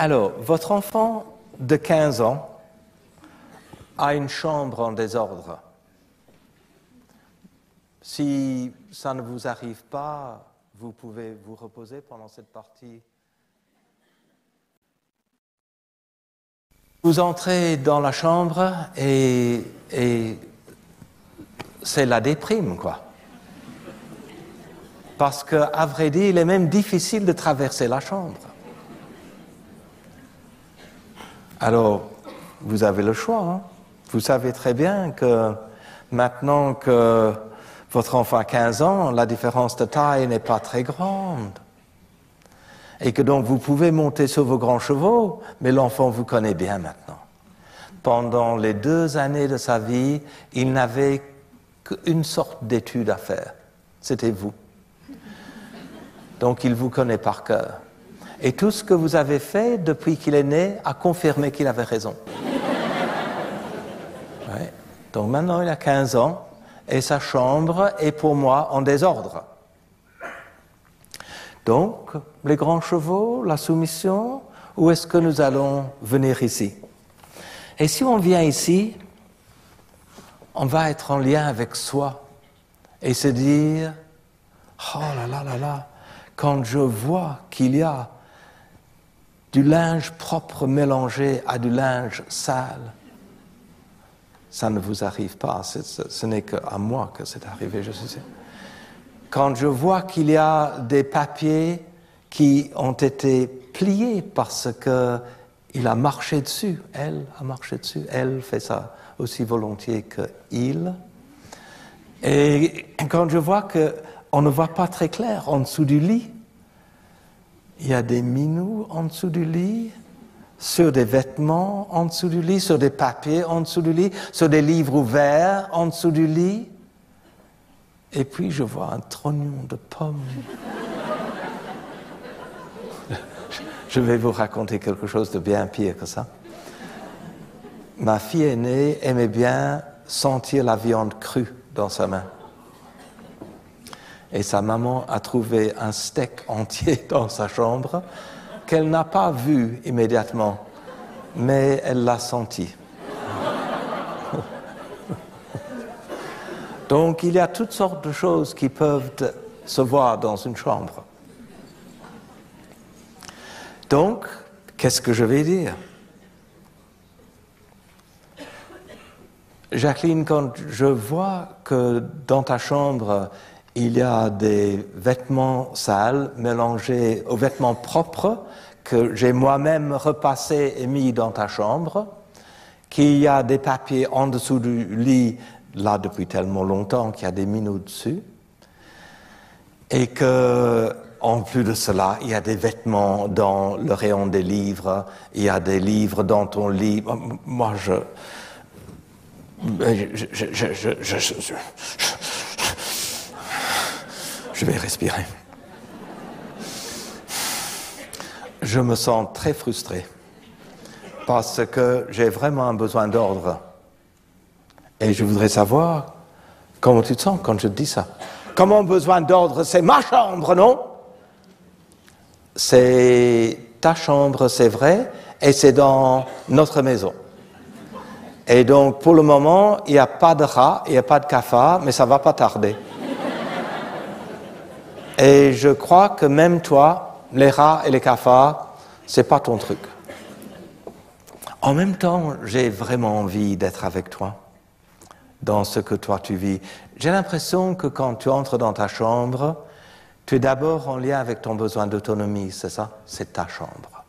Alors, votre enfant de 15 ans a une chambre en désordre. Si ça ne vous arrive pas, vous pouvez vous reposer pendant cette partie. Vous entrez dans la chambre et c'est la déprime, quoi. Parce qu'à vrai dire, il est même difficile de traverser la chambre. Alors, vous avez le choix, hein. Vous savez très bien que maintenant que votre enfant a 15 ans, la différence de taille n'est pas très grande. Et que donc vous pouvez monter sur vos grands chevaux, mais l'enfant vous connaît bien maintenant. Pendant les 2 années de sa vie, il n'avait qu'une sorte d'étude à faire. C'était vous. Donc il vous connaît par cœur. Et tout ce que vous avez fait depuis qu'il est né a confirmé qu'il avait raison. Ouais. Donc maintenant il a 15 ans et sa chambre est pour moi en désordre. Donc, les grands chevaux, la soumission, où est-ce que nous allons venir ici? Et si on vient ici, on va être en lien avec soi et se dire « Oh là là là là, quand je vois qu'il y a du linge propre mélangé à du linge sale, ça ne vous arrive pas, ce n'est qu'à moi que c'est arrivé, je sais. Quand je vois qu'il y a des papiers qui ont été pliés parce qu'il a marché dessus, elle a marché dessus, elle fait ça aussi volontiers qu'il. Et quand je vois qu'on ne voit pas très clair en dessous du lit, il y a des minous en dessous du lit, sur des vêtements en dessous du lit, sur des papiers en dessous du lit, sur des livres ouverts en dessous du lit. Et puis je vois un trognon de pommes. Je vais vous raconter quelque chose de bien pire que ça. Ma fille aînée aimait bien sentir la viande crue dans sa main. Et sa maman a trouvé un steak entier dans sa chambre qu'elle n'a pas vu immédiatement, mais elle l'a senti. Donc, il y a toutes sortes de choses qui peuvent se voir dans une chambre. Donc, qu'est-ce que je vais dire? Jacqueline, quand je vois que dans ta chambre, il y a des vêtements sales mélangés aux vêtements propres que j'ai moi-même repassés et mis dans ta chambre, qu'il y a des papiers en dessous du lit là depuis tellement longtemps qu'il y a des minous dessus, et que, en plus de cela, il y a des vêtements dans le rayon des livres, il y a des livres dans ton lit. Moi, je vais respirer. Je me sens très frustré parce que j'ai vraiment un besoin d'ordre. Et je voudrais savoir comment tu te sens quand je te dis ça. Comment besoin d'ordre? C'est ma chambre, non? C'est ta chambre, c'est vrai, et c'est dans notre maison. Et donc, pour le moment, il n'y a pas de rat, il n'y a pas de cafard, mais ça ne va pas tarder. Et je crois que même toi, les rats et les cafards, c'est pas ton truc. En même temps, j'ai vraiment envie d'être avec toi dans ce que toi tu vis. J'ai l'impression que quand tu entres dans ta chambre, tu es d'abord en lien avec ton besoin d'autonomie, c'est ça? C'est ta chambre.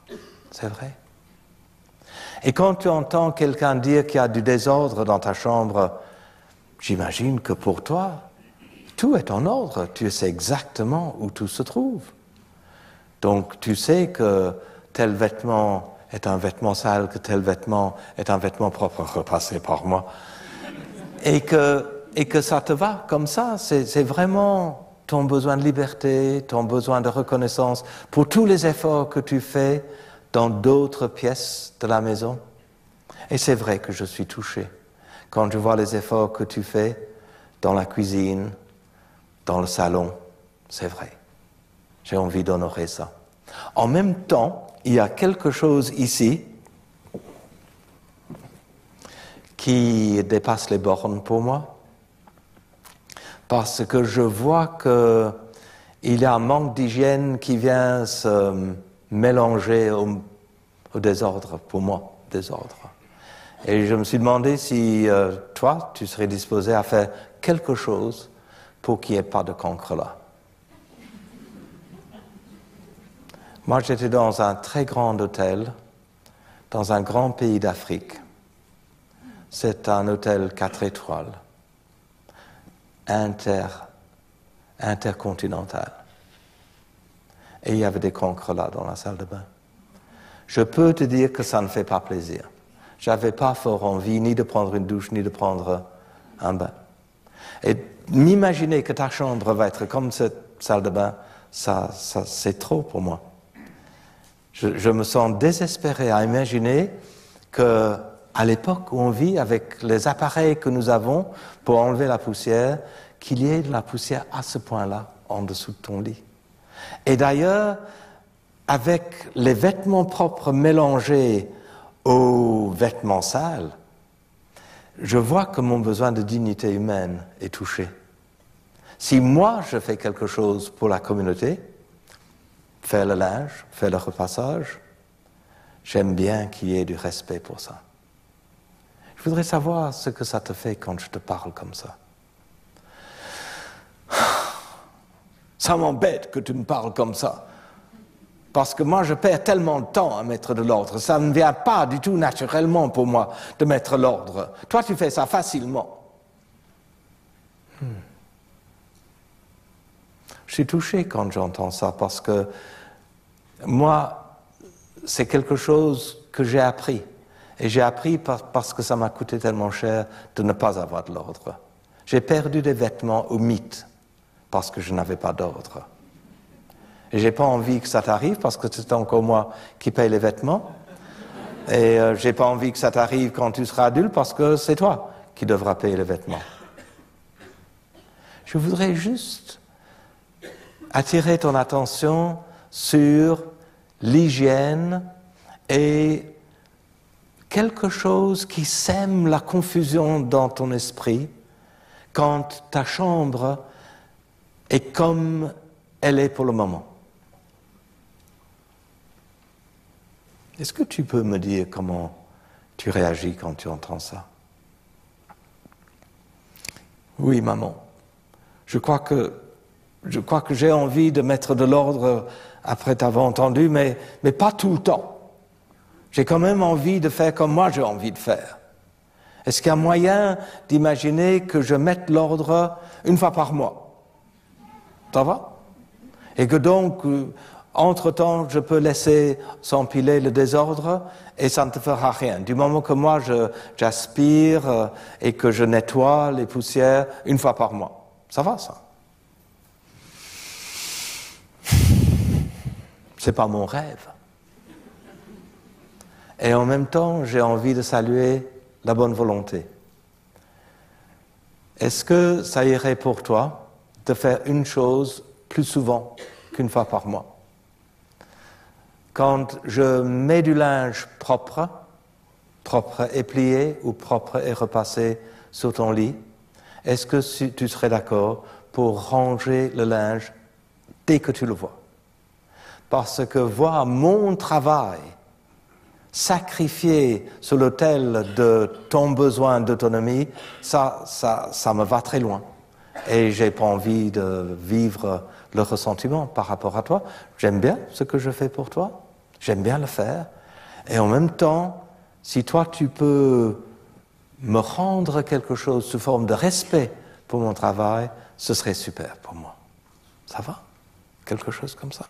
C'est vrai. Et quand tu entends quelqu'un dire qu'il y a du désordre dans ta chambre, j'imagine que pour toi, tout est en ordre. Tu sais exactement où tout se trouve. Donc tu sais que tel vêtement est un vêtement sale, que tel vêtement est un vêtement propre repassé par moi. Et que ça te va comme ça. C'est vraiment ton besoin de liberté, ton besoin de reconnaissance pour tous les efforts que tu fais dans d'autres pièces de la maison. Et c'est vrai que je suis touché quand je vois les efforts que tu fais dans la cuisine, dans le salon. C'est vrai. J'ai envie d'honorer ça. En même temps, il y a quelque chose ici qui dépasse les bornes pour moi, parce que je vois qu'il y a un manque d'hygiène qui vient se mélanger au désordre, pour moi, désordre. Et je me suis demandé si toi, tu serais disposé à faire quelque chose pour qu'il n'y ait pas de cancre là. Moi, j'étais dans un très grand hôtel, dans un grand pays d'Afrique. C'est un hôtel 4 étoiles, intercontinental. Et il y avait des cancres là dans la salle de bain. Je peux te dire que ça ne fait pas plaisir. J'avais pas fort envie ni de prendre une douche, ni de prendre un bain. Et m'imaginer que ta chambre va être comme cette salle de bain, ça c'est trop pour moi. Je me sens désespéré à imaginer qu'à l'époque où on vit, avec les appareils que nous avons pour enlever la poussière, qu'il y ait de la poussière à ce point-là, en dessous de ton lit. Et d'ailleurs, avec les vêtements propres mélangés aux vêtements sales, je vois que mon besoin de dignité humaine est touché. Si moi, je fais quelque chose pour la communauté, faire le linge, faire le repassage, j'aime bien qu'il y ait du respect pour ça. Je voudrais savoir ce que ça te fait quand je te parle comme ça. Ça m'embête que tu me parles comme ça. Parce que moi, je perds tellement de temps à mettre de l'ordre. Ça ne vient pas du tout naturellement pour moi de mettre l'ordre. Toi, tu fais ça facilement. Je suis touché quand j'entends ça parce que moi, c'est quelque chose que j'ai appris. Et j'ai appris parce que ça m'a coûté tellement cher de ne pas avoir de l'ordre. J'ai perdu des vêtements au mythe parce que je n'avais pas d'ordre. Et j'ai pas envie que ça t'arrive parce que c'est encore moi qui paye les vêtements. Et j'ai pas envie que ça t'arrive quand tu seras adulte parce que c'est toi qui devras payer les vêtements. Je voudrais juste attirer ton attention sur l'hygiène et quelque chose qui sème la confusion dans ton esprit quand ta chambre est comme elle est pour le moment. Est-ce que tu peux me dire comment tu réagis quand tu entends ça? Oui, maman. Je crois que j'ai envie de mettre de l'ordre après t'avoir entendu, mais pas tout le temps. J'ai quand même envie de faire comme moi j'ai envie de faire. Est-ce qu'il y a moyen d'imaginer que je mette l'ordre une fois par mois? Ça va? Et que donc, entre-temps, je peux laisser s'empiler le désordre et ça ne te fera rien. Du moment que moi, j'aspire et que je nettoie les poussières une fois par mois. Ça va, ça? C'est pas mon rêve. Et en même temps, j'ai envie de saluer la bonne volonté. Est-ce que ça irait pour toi de faire une chose plus souvent qu'une fois par mois? Quand je mets du linge propre et plié ou propre et repassé sur ton lit, est-ce que tu serais d'accord pour ranger le linge dès que tu le vois? Parce que voir mon travail sacrifié sur l'autel de ton besoin d'autonomie, ça me va très loin. Et j'ai pas envie de vivre le ressentiment par rapport à toi. J'aime bien ce que je fais pour toi. J'aime bien le faire. Et en même temps, si toi tu peux me rendre quelque chose sous forme de respect pour mon travail, ce serait super pour moi. Ça va? Quelque chose comme ça?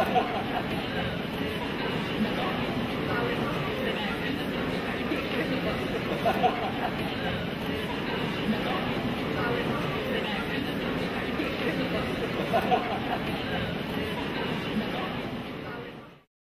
Ha ha ha.